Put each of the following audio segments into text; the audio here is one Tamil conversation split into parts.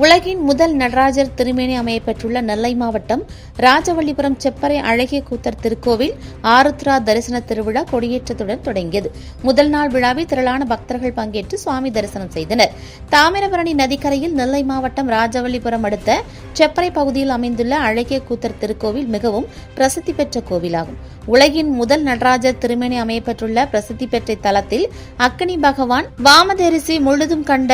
உலகின் முதல் நடராஜர் திருமேனி அமையப்பெற்றுள்ள நெல்லை மாவட்டம் ராஜவல்லிபுரம் செப்பறை அழகிய கூத்தர் திருக்கோவில் ஆருத்ரா தரிசன திருவிழா கொடியேற்றத்துடன் தொடங்கியது. முதல் நாள் விழாவில் திரளான பக்தர்கள் பங்கேற்று சுவாமி தரிசனம் செய்தனர். தாமிரபரணி நதிக்கரையில் நெல்லை மாவட்டம் ராஜவல்லிபுரம் அடுத்த செப்பறை பகுதியில் அமைந்துள்ள அழகிய கூத்தர் திருக்கோவில் மிகவும் பிரசித்தி பெற்ற கோவிலாகும். உலகின் முதல் நடராஜர் திருமேனி அமையப்பெற்றுள்ள பிரசித்தி பெற்ற தலத்தில் அக்கினி பகவான், வாமதேரிசி முழுதும் கண்ட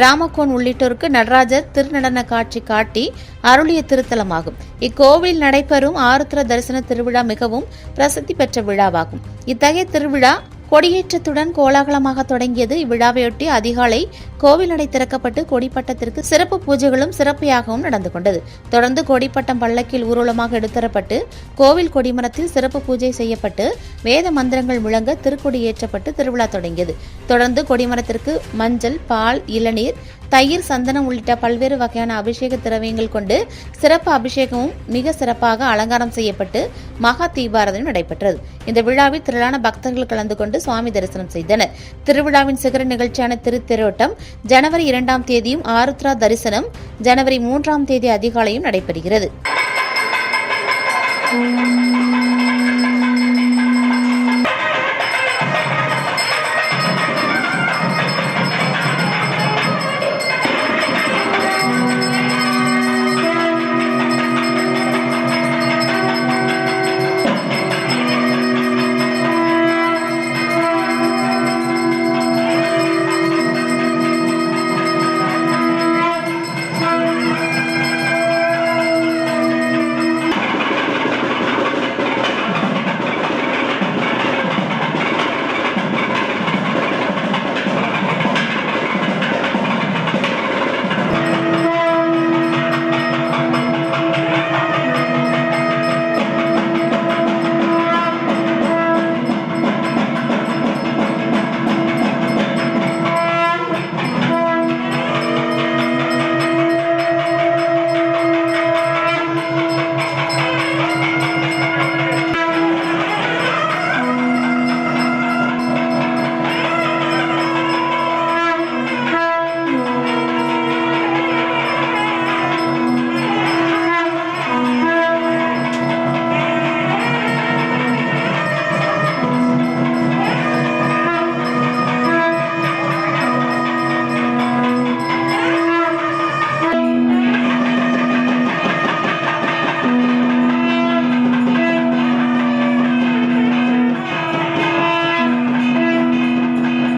ராமகோன் உள்ளிட்டோருக்கு நடராஜர் திருநடன காட்சி காட்டி அருளிய திருத்தலமாகும். இக்கோவிலில் நடைபெறும் ஆருத்ரா தரிசன திருவிழா மிகவும் பிரசித்தி பெற்ற விழாவாகும். இத்தகைய திருவிழா கொடியேற்றத்துடன் கோலாகலமாக தொடங்கியது. இவ்விழாவையொட்டி அதிகாலை கோவில் நடை திறக்கப்பட்டு கொடிப்பட்டத்திற்கு சிறப்பு பூஜைகளும் சிறப்பியாகவும் நடந்து கொண்டது. தொடர்ந்து கொடிப்பட்டம் பல்லக்கில் ஊர்வலமாக எடுத்தரப்பட்டு கோவில் கொடிமரத்தில் சிறப்பு பூஜை செய்யப்பட்டு வேத மந்திரங்கள் முழங்க திருக்கொடி ஏற்றப்பட்டு திருவிழா தொடங்கியது. தொடர்ந்து கொடிமரத்திற்கு மஞ்சள், பால், இளநீர், தயிர், சந்தனம் உள்ளிட்ட பல்வேறு வகையான அபிஷேக திரவியங்கள் கொண்டு சிறப்பு அபிஷேகமும் மிக சிறப்பாக அலங்காரம் செய்யப்பட்டு மகா தீபாராதனை நடைபெற்றது. இந்த விழாவில் திரளான பக்தர்கள் கலந்து கொண்டு சுவாமி தரிசனம் செய்தனர். திருவிழாவின் சிகர நிகழ்ச்சியான திருத்தேரோட்டம் ஜனவரி 2ஆம் தேதியும் ஆருத்ரா தரிசனம் ஜனவரி 3ஆம் தேதி அதிகாலையும் நடைபெறுகிறது.